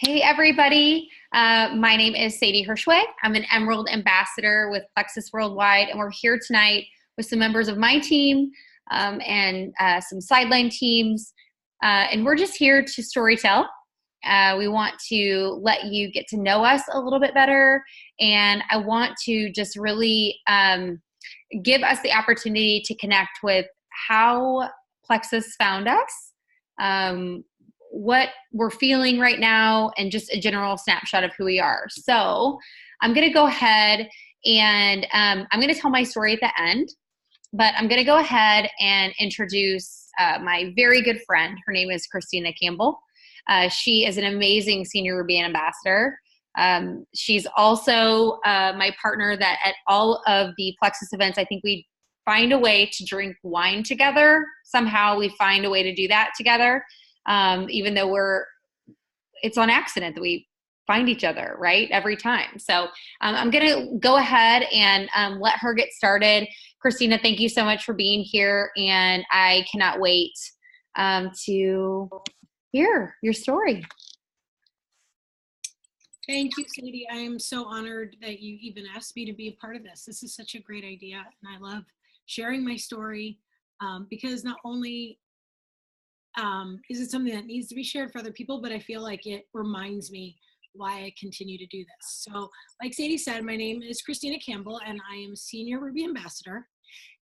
Hey, everybody. My name is Sadie Hirschweg. I'm an Emerald Ambassador with Plexus Worldwide, and we're here tonight with some members of my team and some sideline teams. And we're just here to storytell. We want to let you get to know us a little bit better, and I want to just really give us the opportunity to connect with how Plexus found us, what we're feeling right now, and just a general snapshot of who we are. So I'm going to go ahead and I'm going to tell my story at the end, but I'm going to go ahead and introduce my very good friend. Her name is Christina Campbell. She is an amazing Senior Ruby Ambassador. She's also my partner that at all of the Plexus events, I think we find a way to drink wine together. Somehow we find a way to do that together. Even though it's on accident that we find each other, right? Every time. So I'm going to go ahead and let her get started. Christina, thank you so much for being here. And I cannot wait to hear your story. Thank you, Sadie. I am so honored that you even asked me to be a part of this. This is such a great idea. And I love sharing my story because not only is it something that needs to be shared for other people, but I feel like it reminds me why I continue to do this. So like Sadie said, my name is Christina Campbell and I am Senior Ruby Ambassador.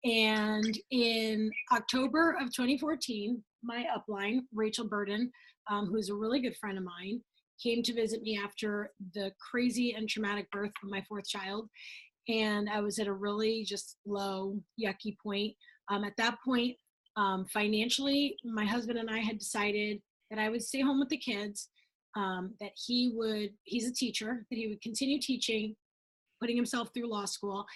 And in October of 2014, my upline, Rachel Burden, who is a really good friend of mine, came to visit me after the crazy and traumatic birth of my fourth child. And I was at a really just low, yucky point. At that point, financially, my husband and I had decided that I would stay home with the kids, that he's a teacher, that he would continue teaching, putting himself through law school,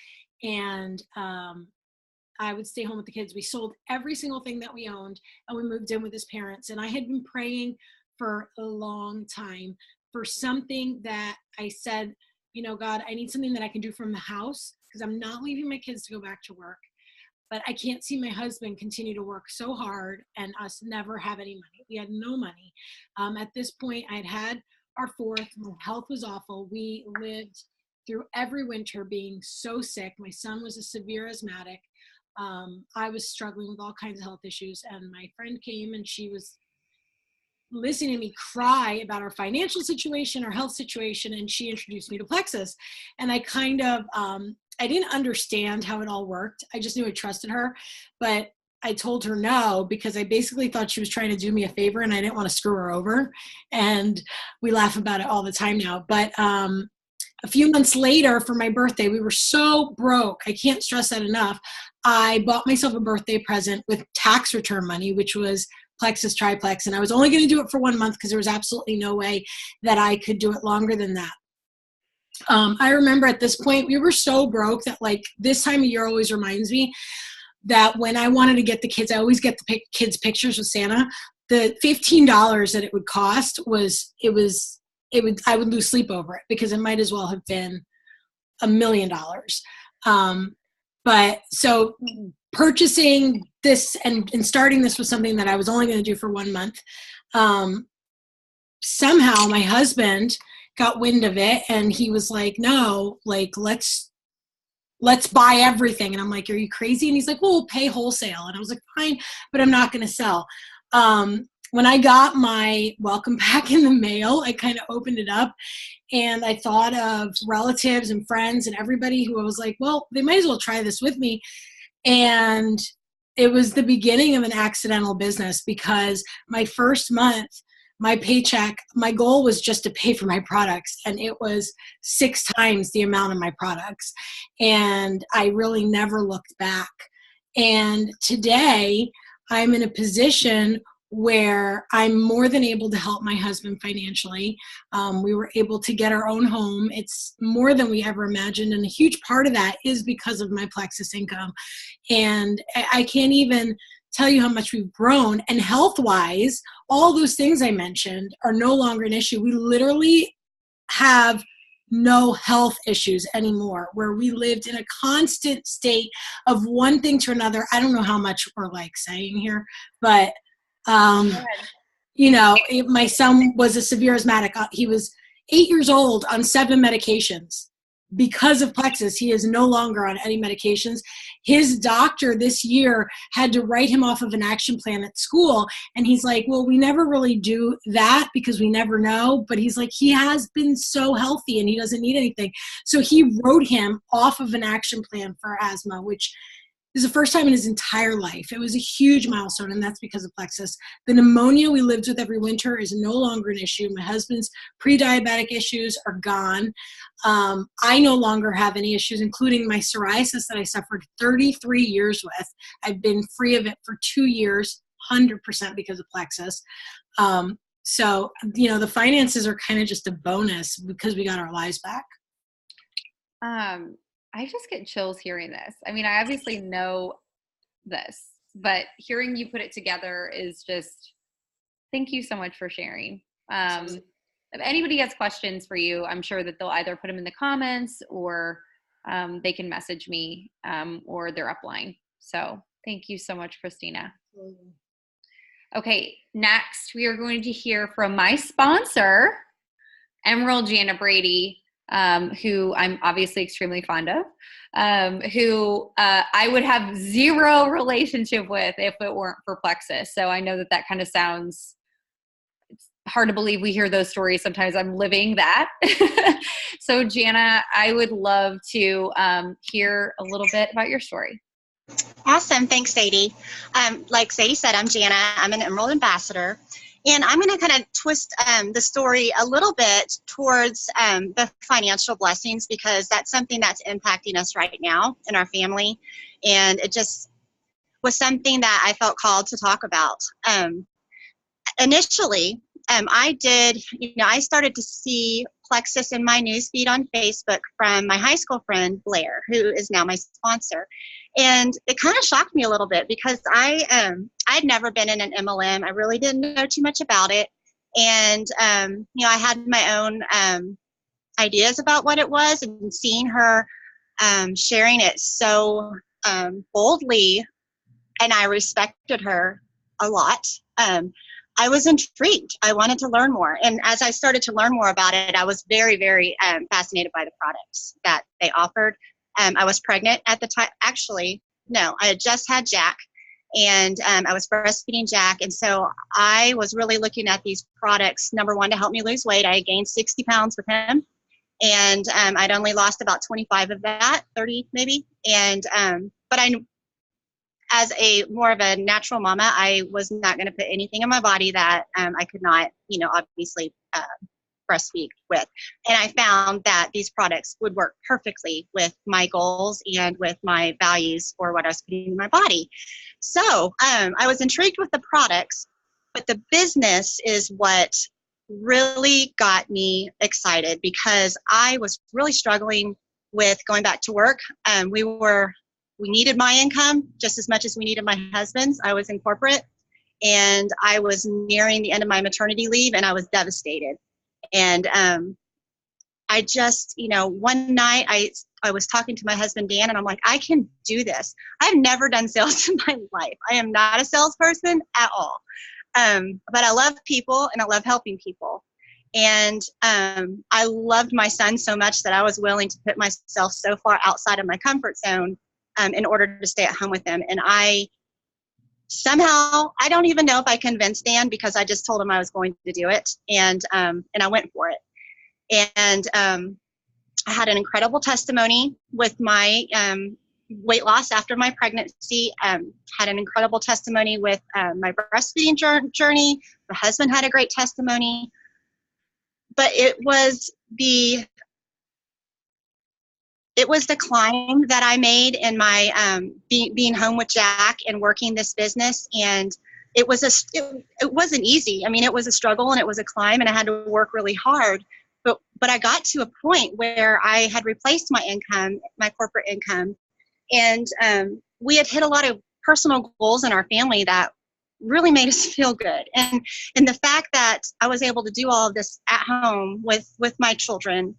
and I would stay home with the kids. We sold every single thing that we owned and we moved in with his parents. And I had been praying for a long time for something that I said, God, I need something that I can do from the house because I'm not leaving my kids to go back to work. But I can't see my husband continue to work so hard and us never have any money. We had no money. At this point, I had our fourth. My health was awful. We lived through every winter being so sick. My son was a severe asthmatic. I was struggling with all kinds of health issues. And my friend came and she was listening to me cry about our financial situation, our health situation, and she introduced me to Plexus. And I kind of, I didn't understand how it all worked. I just knew I trusted her, but I told her no, because I basically thought she was trying to do me a favor and I didn't want to screw her over. And we laugh about it all the time now. But a few months later for my birthday, we were so broke. I can't stress that enough. I bought myself a birthday present with tax return money, which was Plexus Triplex. And I was only going to do it for 1 month because there was absolutely no way that I could do it longer than that. I remember at this point, we were so broke that like this time of year always reminds me that when I wanted to get the kids, I always get the kids pictures with Santa. The $15 that it would cost I would lose sleep over it because it might as well have been $1 million. But so purchasing this and starting this was something that I was only going to do for 1 month. Somehow my husband got wind of it and he was like, no, like, let's buy everything. And I'm like, are you crazy? And he's like, well, we'll pay wholesale. And I was like, fine, but I'm not going to sell. When I got my welcome pack in the mail, I kind of opened it up and I thought of relatives and friends and everybody who I was like, well, they might as well try this with me. And it was the beginning of an accidental business because my first month, my paycheck, my goal was just to pay for my products. And it was 6 times the amount of my products. And I really never looked back. And today I'm in a position where I'm more than able to help my husband financially. We were able to get our own home. It's more than we ever imagined. And a huge part of that is because of my Plexus income. And I can't even tell you how much we've grown. And health-wise, all those things I mentioned are no longer an issue. We literally have no health issues anymore, where we lived in a constant state of one thing to another. I don't know how much we're like saying here, but My son was a severe asthmatic. He was 8 years old on 7 medications. Because of Plexus, he is no longer on any medications. His doctor this year had to write him off of an action plan at school. And he's like, well, we never really do that because we never know. But he's like, he has been so healthy and he doesn't need anything. So he wrote him off of an action plan for asthma, which is the first time in his entire life. It was a huge milestone, and that's because of Plexus. The pneumonia we lived with every winter is no longer an issue. My husband's pre-diabetic issues are gone. I no longer have any issues, including my psoriasis that I suffered 33 years with. I've been free of it for 2 years, 100% because of Plexus. So, the finances are kind of just a bonus because we got our lives back. I just get chills hearing this. I mean, I obviously know this, but hearing you put it together is just, thank you so much for sharing. If anybody has questions for you, I'm sure that they'll either put them in the comments or they can message me or their upline. So thank you so much, Christina. Okay, next we are going to hear from my sponsor, Emerald Jana Brady, who I'm obviously extremely fond of, who I would have zero relationship with if it weren't for Plexus. So I know that kind of sounds, it's hard to believe we hear those stories. Sometimes I'm living that. So Jana, I would love to hear a little bit about your story. Awesome. Thanks, Sadie. Like Sadie said, I'm Jana. I'm an Emerald ambassador. And I'm going to kind of twist the story a little bit towards the financial blessings, because that's something that's impacting us right now in our family. And it just was something that I felt called to talk about. Initially, I started to see Plexus in my newsfeed on Facebook from my high school friend, Blair, who is now my sponsor. And it kind of shocked me a little bit because I'd never been in an MLM. I really didn't know too much about it. And, I had my own ideas about what it was, and seeing her sharing it so boldly, and I respected her a lot. I was intrigued. I wanted to learn more. And as I started to learn more about it, I was very, very fascinated by the products that they offered. I was pregnant at the time. Actually, no, I had just had Jack, and I was breastfeeding Jack. And so I was really looking at these products, number one, to help me lose weight. I gained 60 pounds with him, and I'd only lost about 25 of that, 30 maybe. And but as a more of a natural mama, I was not going to put anything in my body that I could not, obviously breastfeed with. And I found that these products would work perfectly with my goals and with my values for what I was putting in my body. So I was intrigued with the products, but the business is what really got me excited, because I was really struggling with going back to work. We needed my income just as much as we needed my husband's. I was in corporate, and I was nearing the end of my maternity leave, and I was devastated. And I just, one night I was talking to my husband, Dan, and I'm like, I can do this. I've never done sales in my life. I am not a salesperson at all. But I love people, and I love helping people. And I loved my son so much that I was willing to put myself so far outside of my comfort zone in order to stay at home with him. And somehow, I don't even know if I convinced Dan, because I just told him I was going to do it, and I went for it. And I had an incredible testimony with my weight loss after my pregnancy. Had an incredible testimony with my breastfeeding journey. My husband had a great testimony, but it was the climb that I made in my being home with Jack and working this business. And it wasn't easy. I mean, it was a struggle, and it was a climb, and I had to work really hard. But I got to a point where I had replaced my income, my corporate income, and we had hit a lot of personal goals in our family that really made us feel good. And the fact that I was able to do all of this at home with my children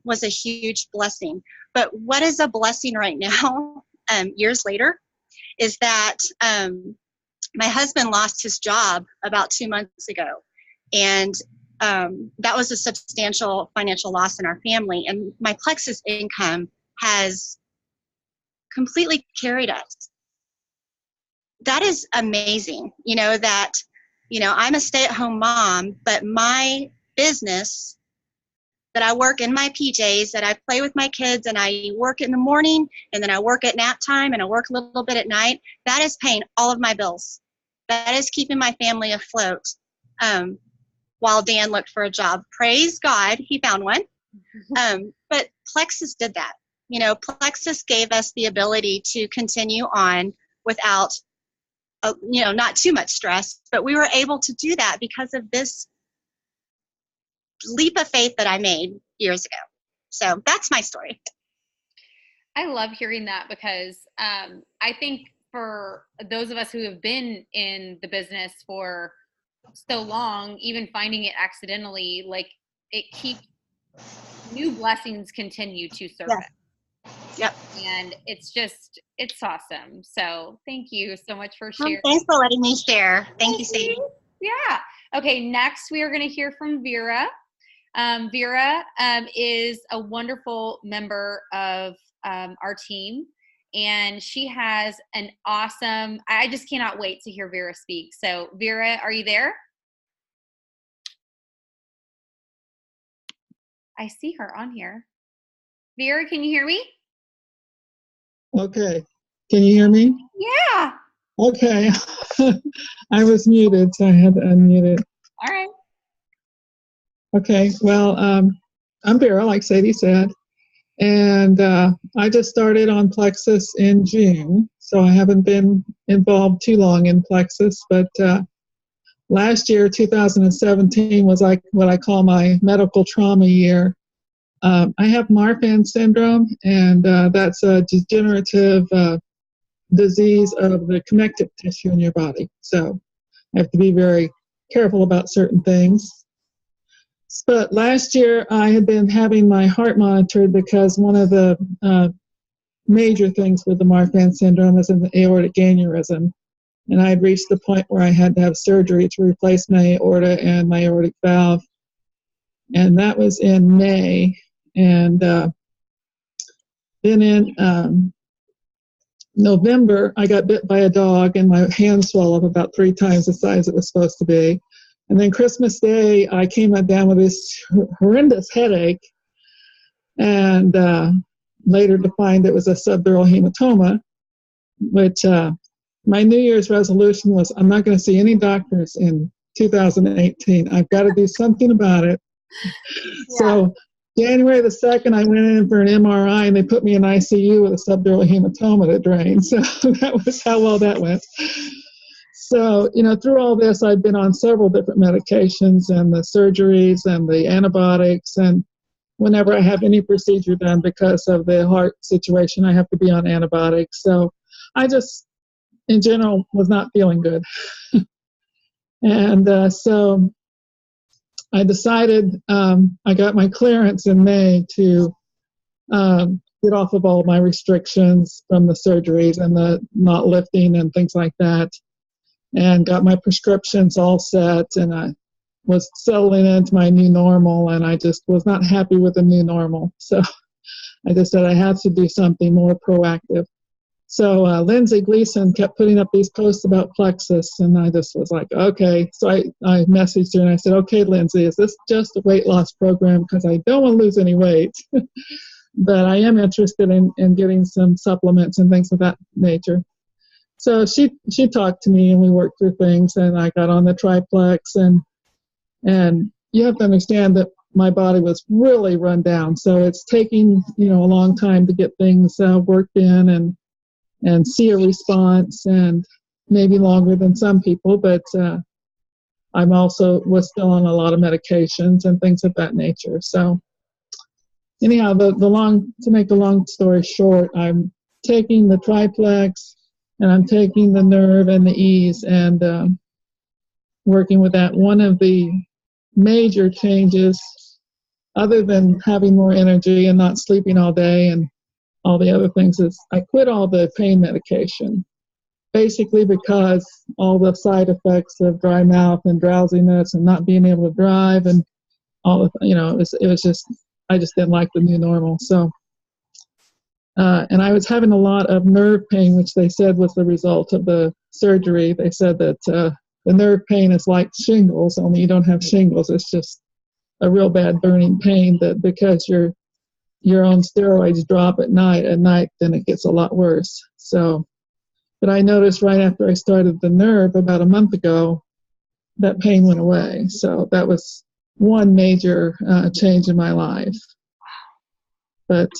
was a huge blessing. But what is a blessing right now, years later, is that my husband lost his job about 2 months ago. And that was a substantial financial loss in our family. And my Plexus income has completely carried us. That is amazing, that, I'm a stay-at-home mom, but my business that I work in my PJs, that I play with my kids, and I work in the morning, and then I work at nap time, and I work a little bit at night, that is paying all of my bills. That is keeping my family afloat while Dan looked for a job. Praise God, he found one. But Plexus did that. Plexus gave us the ability to continue on without, not too much stress, but we were able to do that because of this leap of faith that I made years ago. So that's my story. I love hearing that because I think for those of us who have been in the business for so long, even finding it accidentally, like it keeps new blessings continue to surface. Yep. And it's awesome. So thank you so much for sharing. Thanks for letting me share. Thank you, Sadie. Yeah. Okay. Next, we are going to hear from Vera. Vera is a wonderful member of our team, and she has an awesome, I just cannot wait to hear Vera speak. So Vera, are you there? I see her on here. Vera, can you hear me? Okay. Can you hear me? Yeah. Okay. I was muted, so I had to unmute it. All right. Okay. Well, I'm Vera, like Sadie said, and I just started on Plexus in June, so I haven't been involved too long in Plexus, but last year, 2017, was like what I call my medical trauma year. I have Marfan syndrome, and that's a degenerative disease of the connective tissue in your body. So I have to be very careful about certain things. But last year, I had been having my heart monitored because one of the major things with the Marfan syndrome is an aortic aneurysm. And I had reached the point where I had to have surgery to replace my aorta and my aortic valve. And that was in May. And then in November, I got bit by a dog and my hand swelled up about 3 times the size it was supposed to be. And then Christmas Day, I came down with this horrendous headache, and later to find it was a subdural hematoma, which my New Year's resolution was I'm not going to see any doctors in 2018. I've got to do something about it. Yeah. So January the 2nd, I went in for an MRI, and they put me in ICU with a subdural hematoma that drained. So that was how well that went. So, through all this, I've been on several different medications and the surgeries and the antibiotics. And whenever I have any procedure done because of the heart situation, I have to be on antibiotics. So I just, in general, was not feeling good. And so I decided I got my clearance in May to get off of all my restrictions from the surgeries and the not lifting and things like that, and got my prescriptions all set, and I was settling into my new normal, and I just was not happy with the new normal. So I just said I had to do something more proactive. So Lindsay Gleason kept putting up these posts about Plexus, and I just was like, okay. So I messaged her and I said, okay, Lindsay, is this just a weight loss program? Because I don't want to lose any weight, but I am interested in getting some supplements and things of that nature. So she talked to me, and we worked through things, and I got on the triplex, and you have to understand that my body was really run down. So it's taking, a long time to get things worked in and see a response, and maybe longer than some people, but I'm also was still on a lot of medications and things of that nature. So anyhow, to make the long story short, I'm taking the triplex, and I'm taking the nerve and the ease, and working with that. One of the major changes, other than having more energy and not sleeping all day and all the other things, is I quit all the pain medication. basically because all the side effects of dry mouth and drowsiness and not being able to drive and all the, it was just, I just didn't like the new normal. So, and I was having a lot of nerve pain, which they said was the result of the surgery. They said that the nerve pain is like shingles, only you don't have shingles. It's just a real bad burning pain that because your own steroids drop at night, then it gets a lot worse. So, but I noticed right after I started the nerve about a month ago, that pain went away. So that was one major change in my life. But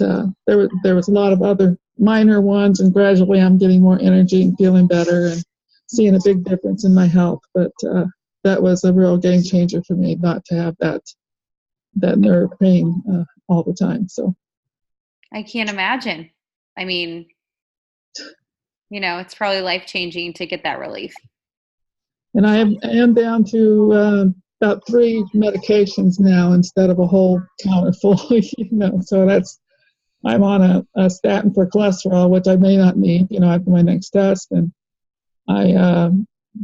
there was a lot of other minor ones, and gradually I'm getting more energy and feeling better and seeing a big difference in my health. But that was a real game changer for me, not to have that nerve pain all the time. So I can't imagine. I mean, it's probably life-changing to get that relief. And I am down to about 3 medications now instead of a whole counter full, so I'm on a statin for cholesterol, which I may not need, after my next test. And I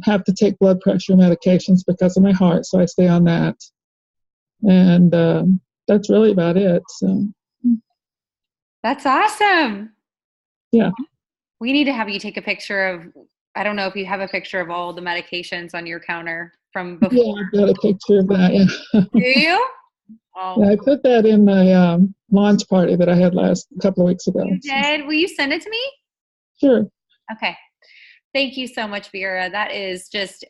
have to take blood pressure medications because of my heart, so I stay on that. And that's really about it. So That's awesome. Yeah. We need to have you take a picture of, I don't know if you have a picture of all the medications on your counter from before. Yeah, I've got a picture of that, yeah. Do you? Oh. Yeah, I put that in my launch party that I had a couple of weeks ago. You did? Will you send it to me? Sure. Okay. Thank you so much, Vera. That is just,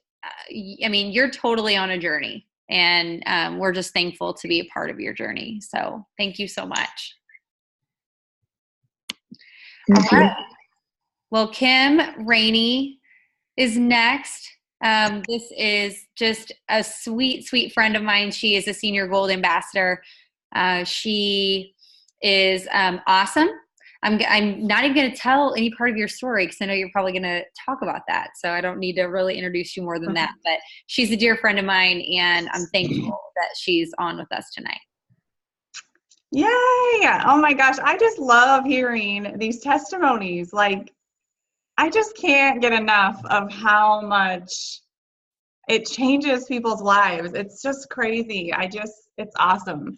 you're totally on a journey, and we're just thankful to be a part of your journey. So thank you so much. Thank you. Well, Kim Rainey is next. This is just a sweet, sweet friend of mine. She is a Senior Gold Ambassador. She is awesome. I'm not even going to tell any part of your story because I know you're probably going to talk about that. So I don't need to really introduce you more than that. But she's a dear friend of mine, and I'm thankful that she's on with us tonight. Yay! Oh my gosh, I just love hearing these testimonies. I just can't get enough of how much it changes people's lives. It's just crazy. It's awesome.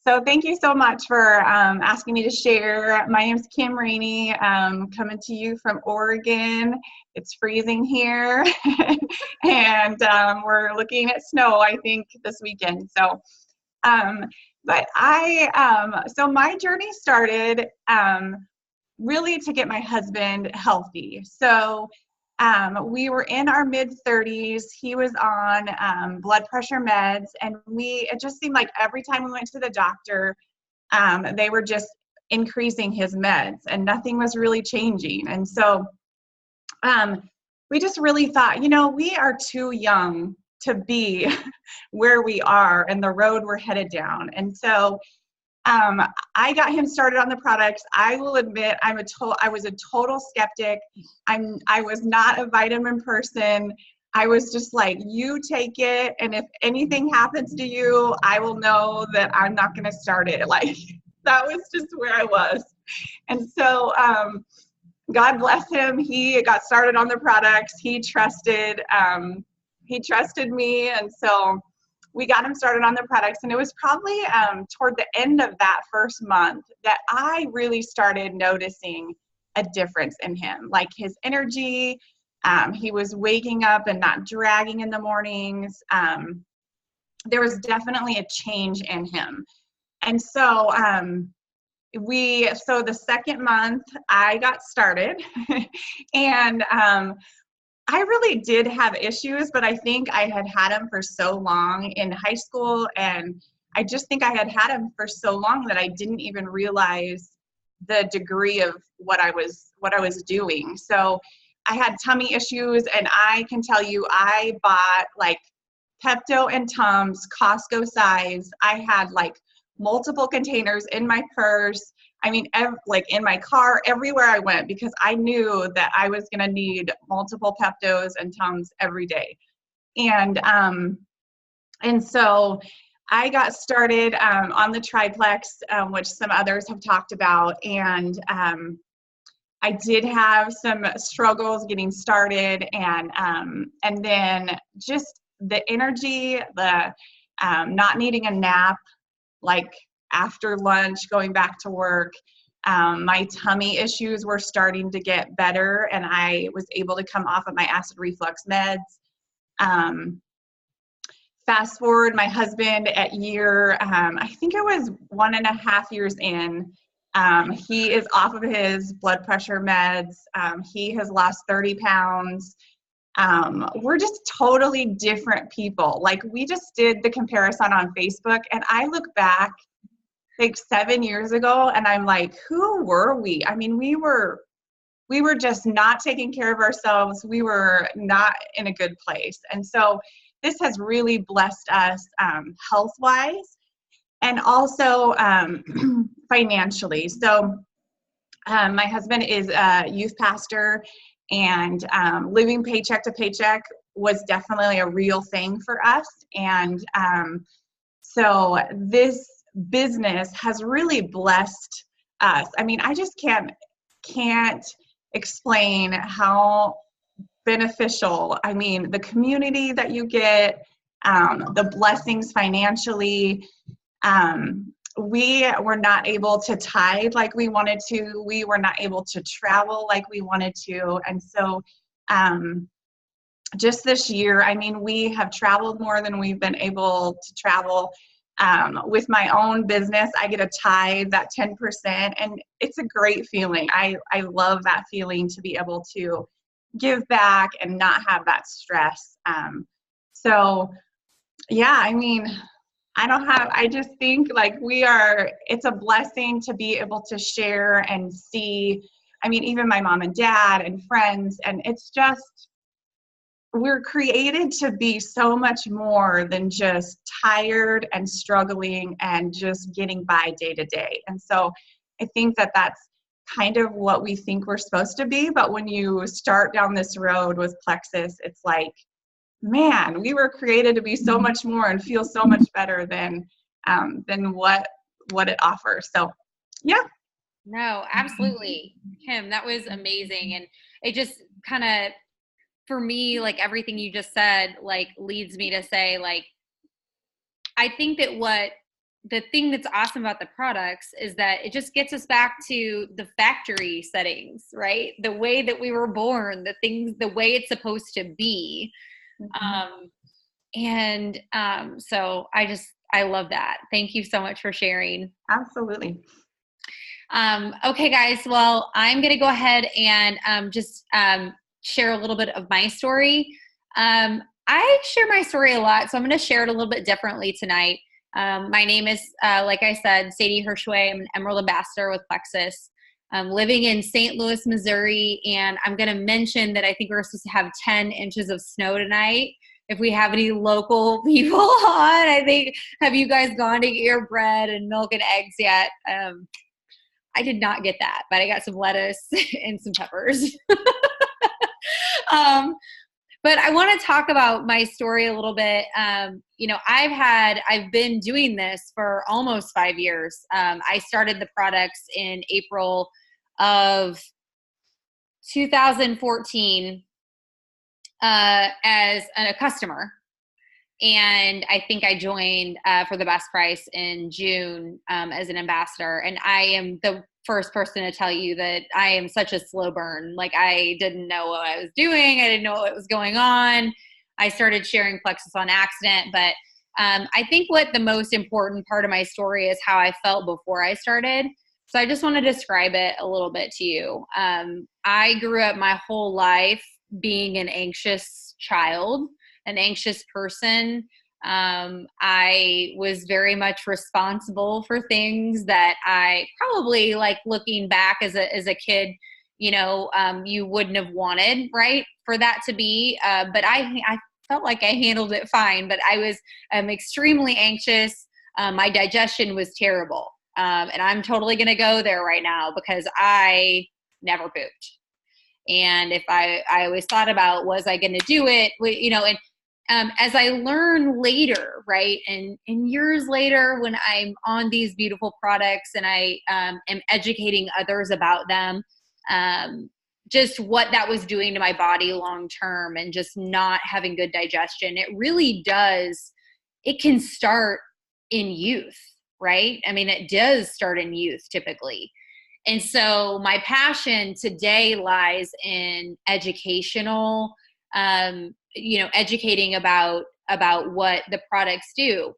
So thank you so much for asking me to share. My name is Kim Rainey, coming to you from Oregon. It's freezing here, and we're looking at snow, I think, this weekend. So, so my journey started really to get my husband healthy. So we were in our mid-30s. He was on blood pressure meds, and it just seemed like every time we went to the doctor, they were just increasing his meds, and nothing was really changing. And so we just really thought, we are too young to be where we are and the road we're headed down. And so I got him started on the products. I will admit I was a total skeptic. I was not a vitamin person. I was just like, you take it, and if anything happens to you, I will know that I'm not going to start it. That was just where I was. And so God bless him. He got started on the products. He trusted me, and so we got him started on the products. And it was probably toward the end of that first month that I really started noticing a difference in him, like his energy. He was waking up and not dragging in the mornings. There was definitely a change in him. And so so the second month I got started and I really did have issues, but I think I had them for so long in high school, and I just think I had them for so long that I didn't even realize the degree of what I was doing. So I had tummy issues, and I can tell you I bought Pepto and Tums, Costco size. I had multiple containers in my purse. I mean, in my car, everywhere I went, because I knew that I was going to need multiple Peptos and Tums every day. And so I got started on the triplex, which some others have talked about. And I did have some struggles getting started, and then just the energy, the not needing a nap, like after lunch, going back to work. My tummy issues were starting to get better, and I was able to come off of my acid reflux meds. Fast forward, my husband at year, I think it was 1.5 years in, he is off of his blood pressure meds. He has lost 30 pounds. We're just totally different people. Like, we just did the comparison on Facebook, and I look back like 7 years ago, and I'm like, who were we? I mean, we were just not taking care of ourselves. We were not in a good place. And so this has really blessed us health-wise, and also financially. So my husband is a youth pastor, and living paycheck to paycheck was definitely a real thing for us. And so this business has really blessed us. I mean, I just can't explain how beneficial. I mean, the community that you get, the blessings financially. We were not able to tithe like we wanted to. We were not able to travel like we wanted to. And so just this year, I mean, we have traveled more than we've been able to travel. With my own business, I get a tithe, that 10%, and it's a great feeling. I love that feeling, to be able to give back and not have that stress. So yeah, I mean, I just think like it's a blessing to be able to share and see, I mean, even my mom and dad and friends, and it's just, we're created to be so much more than just tired and struggling and just getting by day to day. And so I think that that's kind of what we think we're supposed to be. But when you start down this road with Plexus, it's like, man, we were created to be so much more and feel so much better than what it offers. So yeah. No, absolutely. Kim, that was amazing. And it just kind of, for me, like everything you just said, like leads me to say, like, I think that the thing that's awesome about the products is that it just gets us back to the factory settings, right? The way that we were born, the way it's supposed to be. So I love that. Thank you so much for sharing. Absolutely. Okay, guys. Well, I'm going to go ahead and just share a little bit of my story. I share my story a lot, so I'm going to share it a little bit differently tonight. My name is, like I said, Sadie Hirschway. I'm an Emerald Ambassador with Plexus. I'm living in St. Louis, Missouri, and I'm going to mention that I think we're supposed to have 10 inches of snow tonight. If we have any local people on, I think, have you guys gone to get your bread and milk and eggs yet? I did not get that, but I got some lettuce and some peppers. But I want to talk about my story a little bit. I've been doing this for almost 5 years. I started the products in April of 2014 as a customer. And I think I joined for the best price in June as an ambassador. And I am the first person to tell you that I am such a slow burn. Like, I didn't know what I was doing. I didn't know what was going on. I started sharing Plexus on accident. But I think what the most important part of my story is how I felt before I started. So I just want to describe it a little bit to you. I grew up my whole life being an anxious child, an anxious person. I was very much responsible for things that I probably, like, looking back as a kid, you wouldn't have wanted, right, for that to be. But I felt like I handled it fine, but I was extremely anxious. My digestion was terrible. And I'm totally going to go there right now because I never pooped. And if I always thought about, was I going to do it, and as I learn later, right, and years later when I'm on these beautiful products and I am educating others about them, just what that was doing to my body long term and just not having good digestion. It really does. It can start in youth, right? I mean, it does start in youth typically. And so my passion today lies in educational, educating about what the products do.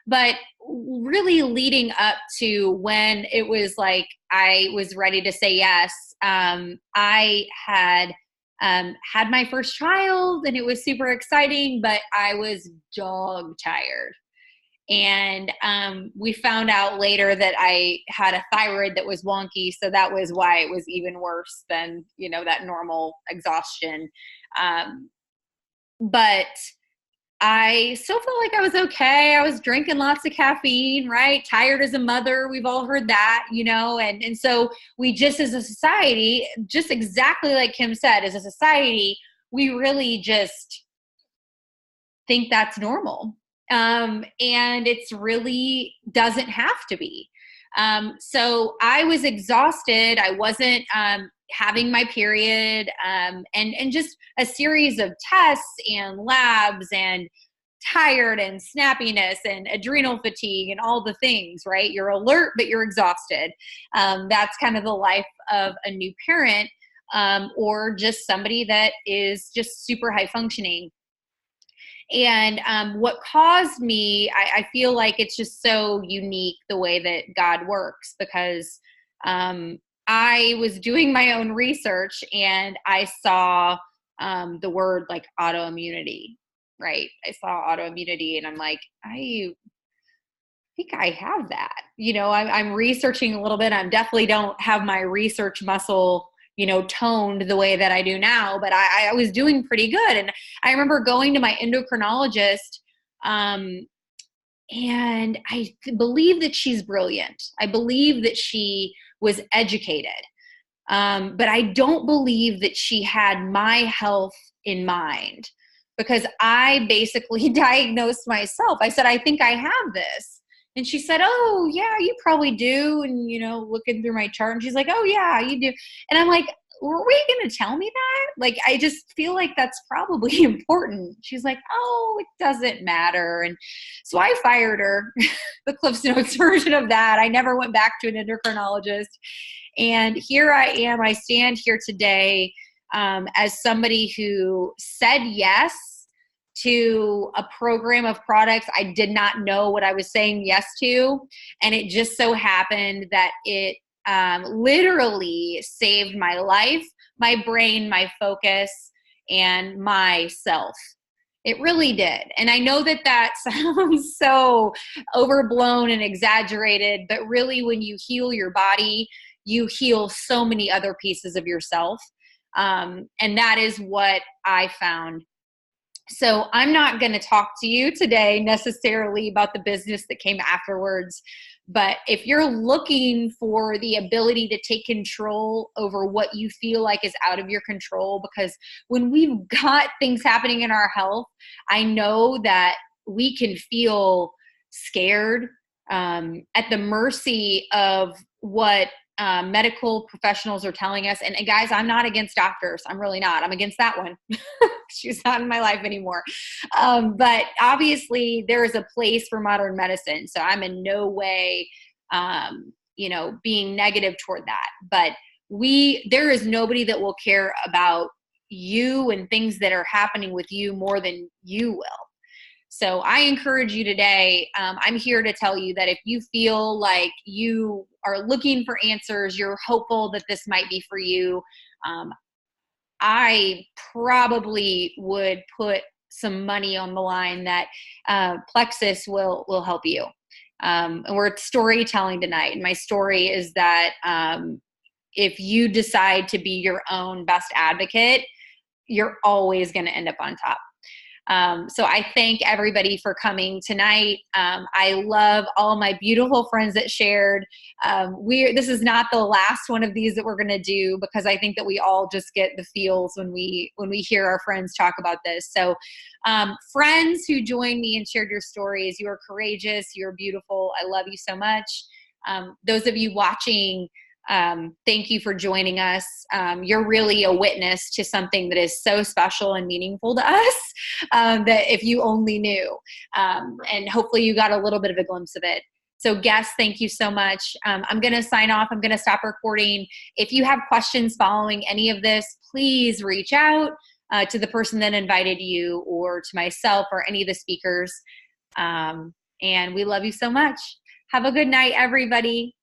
But really leading up to when it was like I was ready to say yes, I had had my first child and it was super exciting, but I was dog tired. And we found out later that I had a thyroid that was wonky, so that was why it was even worse than, that normal exhaustion. But I still felt like I was okay. I was drinking lots of caffeine, right? Tired as a mother. We've all heard that, and so we just as a society, just exactly like Kim said, as a society, we really just think that's normal. And it's really doesn't have to be. So I was exhausted. I wasn't having my period, and just a series of tests and labs and tired and snappiness and adrenal fatigue and all the things, right? You're alert, but you're exhausted. That's kind of the life of a new parent, or just somebody that is just super high functioning. And what caused me, I feel like it's just so unique the way that God works, because I was doing my own research and I saw the word like autoimmunity, right? I saw autoimmunity and I'm like, I think I have that. I'm researching a little bit. I definitely don't have my research muscle toned the way that I do now, but I was doing pretty good. And I remember going to my endocrinologist, and I believe that she's brilliant. I believe that she was educated. But I don't believe that she had my health in mind, because I basically diagnosed myself. I said, I think I have this. And she said, oh, yeah, you probably do. And, looking through my chart, and she's like, oh, yeah, you do. And I'm like, were we going to tell me that? Like, I just feel like that's probably important. She's like, oh, it doesn't matter. And so I fired her, the Cliff's Notes version of that. I never went back to an endocrinologist. And here I am. I stand here today as somebody who said yes to a program of products I did not know what I was saying yes to. And it just so happened that it literally saved my life, my brain, my focus, and myself. It really did. And I know that that sounds so overblown and exaggerated, but really when you heal your body, you heal so many other pieces of yourself. And that is what I found. So I'm not going to talk to you today necessarily about the business that came afterwards, but if you're looking for the ability to take control over what you feel like is out of your control, because when we've got things happening in our health, I know that we can feel scared, at the mercy of what medical professionals are telling us. And guys, I'm not against doctors. I'm really not. I'm against that one. She's not in my life anymore. But obviously there is a place for modern medicine. So I'm in no way, being negative toward that. But there is nobody that will care about you and things that are happening with you more than you will. So I encourage you today, I'm here to tell you that if you feel like you are looking for answers, you're hopeful that this might be for you, I probably would put some money on the line that Plexus will help you. And we're storytelling tonight. And my story is that if you decide to be your own best advocate, you're always going to end up on top. So I thank everybody for coming tonight. I love all my beautiful friends that shared. This is not the last one of these that we're going to do, because I think that we all just get the feels when we hear our friends talk about this. So, friends who joined me and shared your stories, you are courageous. You're beautiful. I love you so much. Those of you watching, Thank you for joining us. You're really a witness to something that is so special and meaningful to us that if you only knew, and hopefully you got a little bit of a glimpse of it. So guests, thank you so much. I'm going to sign off. I'm going to stop recording. If you have questions following any of this, please reach out to the person that invited you or to myself or any of the speakers. And we love you so much. Have a good night, everybody.